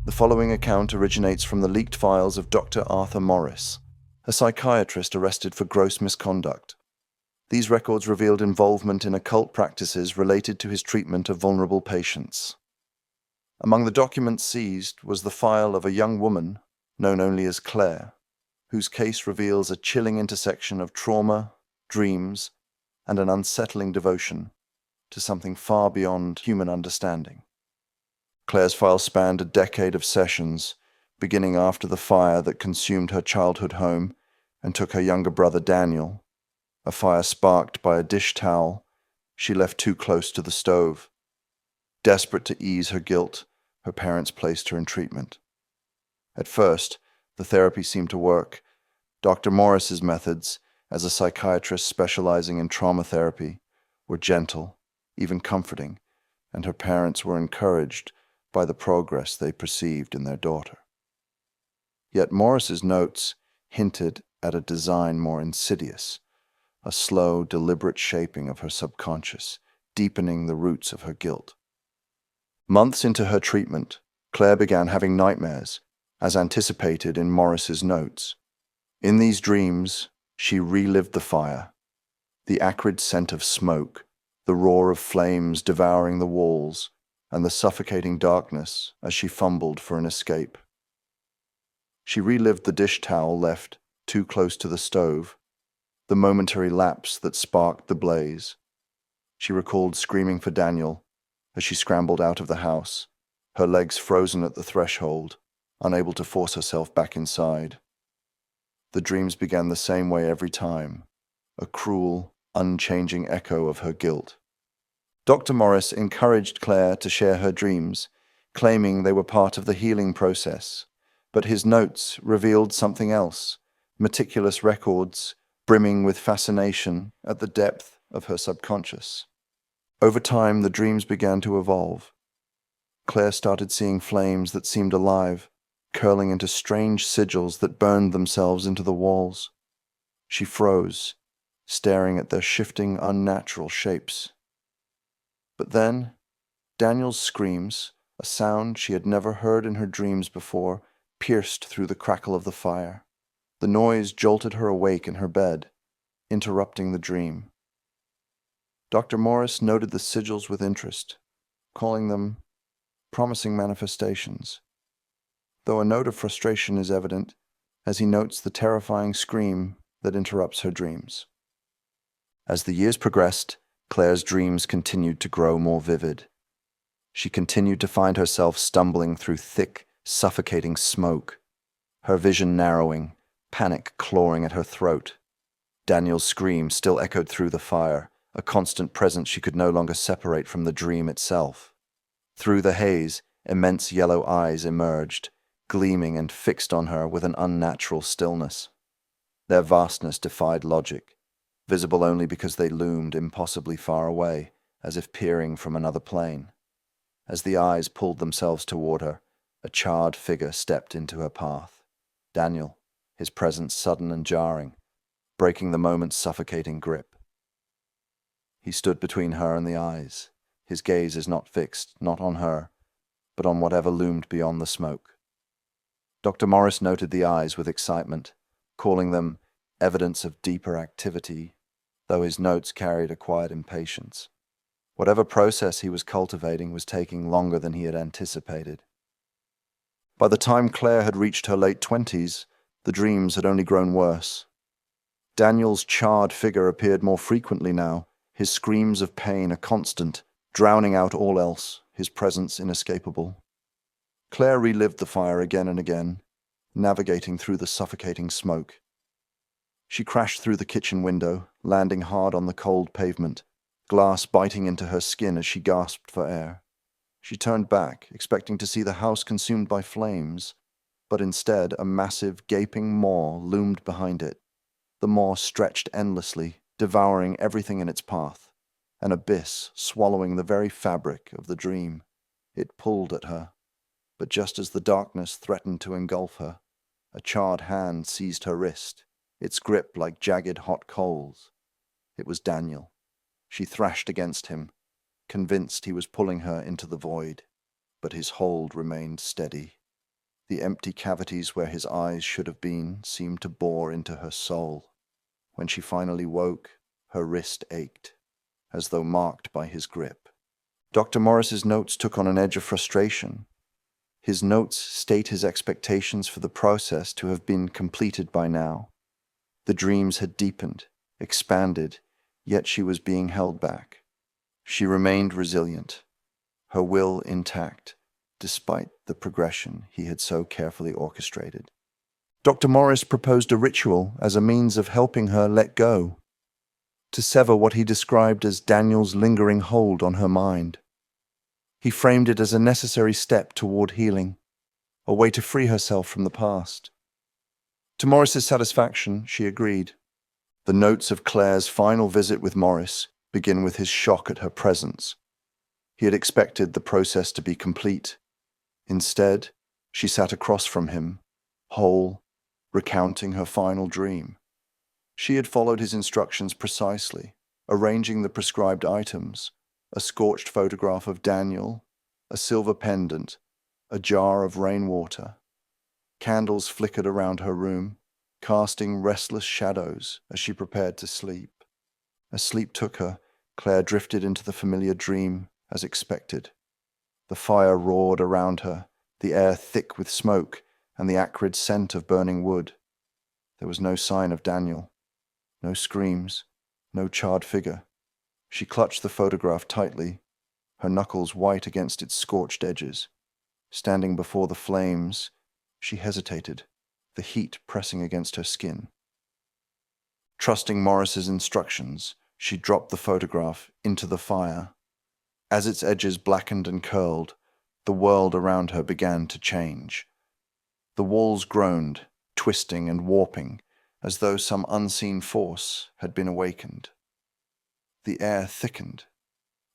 The following account originates from the leaked files of Dr. Arthur Morris, a psychiatrist arrested for gross misconduct. These records revealed involvement in occult practices related to his treatment of vulnerable patients. Among the documents seized was the file of a young woman, known only as Claire, whose case reveals a chilling intersection of trauma, dreams, and an unsettling devotion to something far beyond human understanding. Claire's file spanned a decade of sessions, beginning after the fire that consumed her childhood home and took her younger brother Daniel, a fire sparked by a dish towel she left too close to the stove. Desperate to ease her guilt, her parents placed her in treatment. At first, the therapy seemed to work. Dr. Morris's methods, as a psychiatrist specializing in trauma therapy, were gentle, even comforting, and her parents were encouraged by the progress they perceived in their daughter. Yet Morris's notes hinted at a design more insidious, a slow, deliberate shaping of her subconscious, deepening the roots of her guilt. Months into her treatment, Claire began having nightmares, as anticipated in Morris's notes. In these dreams, she relived the fire, the acrid scent of smoke, the roar of flames devouring the walls, and the suffocating darkness as she fumbled for an escape. She relived the dish towel left too close to the stove, the momentary lapse that sparked the blaze. She recalled screaming for Daniel as she scrambled out of the house, her legs frozen at the threshold, unable to force herself back inside. The dreams began the same way every time, a cruel, unchanging echo of her guilt. Dr. Morris encouraged Claire to share her dreams, claiming they were part of the healing process, but his notes revealed something else, meticulous records brimming with fascination at the depth of her subconscious. Over time, the dreams began to evolve. Claire started seeing flames that seemed alive, curling into strange sigils that burned themselves into the walls. She froze, staring at their shifting, unnatural shapes. But then, Daniel's screams, a sound she had never heard in her dreams before, pierced through the crackle of the fire. The noise jolted her awake in her bed, interrupting the dream. Dr. Morris noted the sigils with interest, calling them promising manifestations, though a note of frustration is evident as he notes the terrifying scream that interrupts her dreams. As the years progressed, Claire's dreams continued to grow more vivid. She continued to find herself stumbling through thick, suffocating smoke, her vision narrowing, panic clawing at her throat. Daniel's scream still echoed through the fire, a constant presence she could no longer separate from the dream itself. Through the haze, immense yellow eyes emerged, gleaming and fixed on her with an unnatural stillness. Their vastness defied logic, visible only because they loomed impossibly far away, as if peering from another plane. As the eyes pulled themselves toward her, a charred figure stepped into her path. Daniel, his presence sudden and jarring, breaking the moment's suffocating grip. He stood between her and the eyes, his gaze is not fixed, not on her, but on whatever loomed beyond the smoke. Dr. Morris noted the eyes with excitement, calling them evidence of deeper activity, though his notes carried a quiet impatience. Whatever process he was cultivating was taking longer than he had anticipated. By the time Claire had reached her late 20s, the dreams had only grown worse. Daniel's charred figure appeared more frequently now, his screams of pain a constant, drowning out all else, his presence inescapable. Claire relived the fire again and again, navigating through the suffocating smoke. She crashed through the kitchen window, landing hard on the cold pavement, glass biting into her skin as she gasped for air. She turned back, expecting to see the house consumed by flames, but instead a massive, gaping maw loomed behind it. The maw stretched endlessly, devouring everything in its path, an abyss swallowing the very fabric of the dream. It pulled at her, but just as the darkness threatened to engulf her, a charred hand seized her wrist, its grip like jagged hot coals. It was Daniel. She thrashed against him, convinced he was pulling her into the void, but his hold remained steady. The empty cavities where his eyes should have been seemed to bore into her soul. When she finally woke, her wrist ached, as though marked by his grip. Dr. Morris's notes took on an edge of frustration. His notes state his expectations for the process to have been completed by now. The dreams had deepened, expanded, yet she was being held back. She remained resilient, her will intact, despite the progression he had so carefully orchestrated. Dr. Morris proposed a ritual as a means of helping her let go, to sever what he described as Daniel's lingering hold on her mind. He framed it as a necessary step toward healing, a way to free herself from the past. To Morris's satisfaction, she agreed. The notes of Claire's final visit with Morris begin with his shock at her presence. He had expected the process to be complete. Instead, she sat across from him, whole, recounting her final dream. She had followed his instructions precisely, arranging the prescribed items: a scorched photograph of Daniel, a silver pendant, a jar of rainwater. Candles flickered around her room, casting restless shadows as she prepared to sleep. As sleep took her, Claire drifted into the familiar dream, as expected. The fire roared around her, the air thick with smoke and the acrid scent of burning wood. There was no sign of Daniel. No screams, no charred figure. She clutched the photograph tightly, her knuckles white against its scorched edges. Standing before the flames, she hesitated, the heat pressing against her skin. Trusting Morris's instructions, she dropped the photograph into the fire. As its edges blackened and curled, the world around her began to change. The walls groaned, twisting and warping, as though some unseen force had been awakened. The air thickened,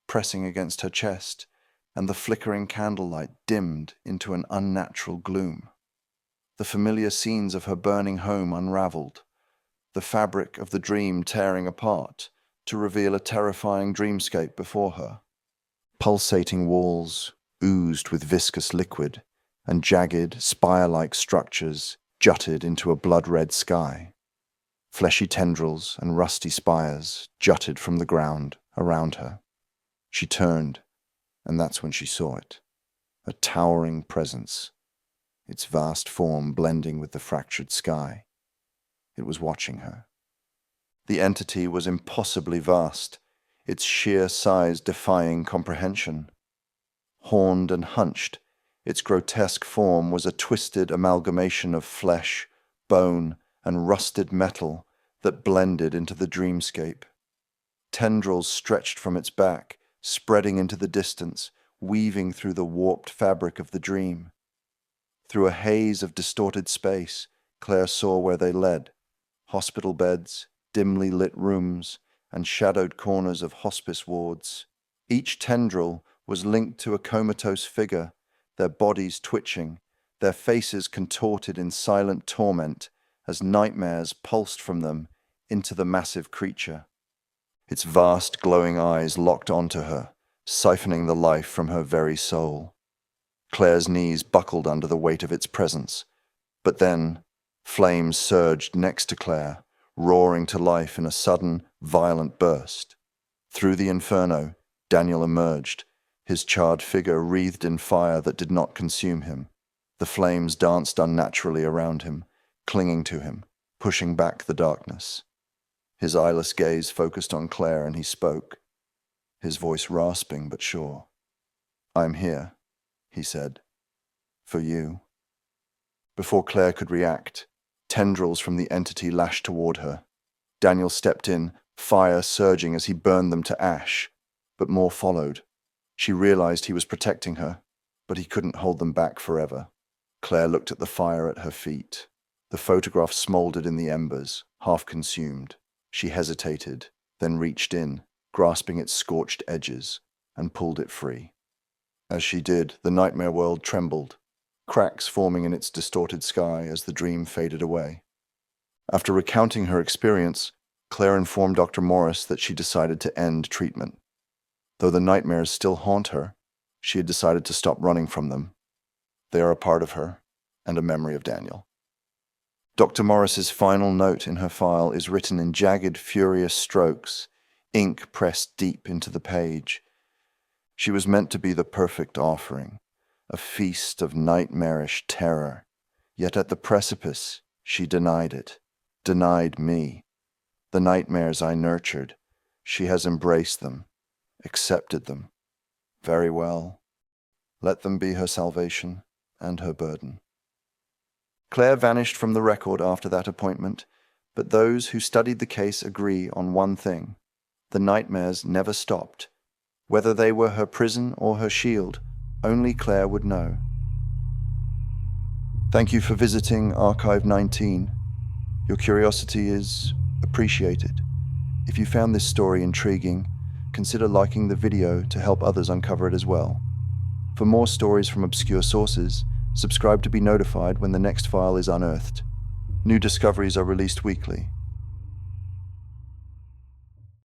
pressing against her chest, and the flickering candlelight dimmed into an unnatural gloom. The familiar scenes of her burning home unraveled, the fabric of the dream tearing apart to reveal a terrifying dreamscape before her. Pulsating walls oozed with viscous liquid, and jagged, spire-like structures jutted into a blood-red sky. Fleshy tendrils and rusty spires jutted from the ground around her. She turned, and that's when she saw it. A towering presence, its vast form blending with the fractured sky. It was watching her. The entity was impossibly vast, its sheer size defying comprehension. Horned and hunched, its grotesque form was a twisted amalgamation of flesh, bone, and rusted metal that blended into the dreamscape. Tendrils stretched from its back, spreading into the distance, weaving through the warped fabric of the dream. Through a haze of distorted space, Claire saw where they led: hospital beds, dimly lit rooms, and shadowed corners of hospice wards. Each tendril was linked to a comatose figure, their bodies twitching, their faces contorted in silent torment as nightmares pulsed from them into the massive creature. Its vast glowing eyes locked onto her, siphoning the life from her very soul. Claire's knees buckled under the weight of its presence, but then flames surged next to Claire, roaring to life in a sudden, violent burst. Through the inferno, Daniel emerged, his charred figure wreathed in fire that did not consume him. The flames danced unnaturally around him, clinging to him, pushing back the darkness. His eyeless gaze focused on Claire, and he spoke, his voice rasping but sure. "I'm here," he said. "For you." Before Claire could react, tendrils from the entity lashed toward her. Daniel stepped in, fire surging as he burned them to ash, but more followed. She realized he was protecting her, but he couldn't hold them back forever. Claire looked at the fire at her feet. The photograph smoldered in the embers, half consumed. She hesitated, then reached in, grasping its scorched edges, and pulled it free. As she did, the nightmare world trembled, cracks forming in its distorted sky as the dream faded away. After recounting her experience, Claire informed Dr. Morris that she decided to end treatment. Though the nightmares still haunt her, she had decided to stop running from them. They are a part of her, and a memory of Daniel. Dr. Morris's final note in her file is written in jagged, furious strokes, ink pressed deep into the page. She was meant to be the perfect offering, a feast of nightmarish terror, yet at the precipice she denied it, denied me. The nightmares I nurtured, she has embraced them, accepted them. Very well. Let them be her salvation and her burden. Claire vanished from the record after that appointment, but those who studied the case agree on one thing. The nightmares never stopped. Whether they were her prison or her shield, only Claire would know. Thank you for visiting Archive 19. Your curiosity is appreciated. If you found this story intriguing, consider liking the video to help others uncover it as well. For more stories from obscure sources, subscribe to be notified when the next file is unearthed. New discoveries are released weekly.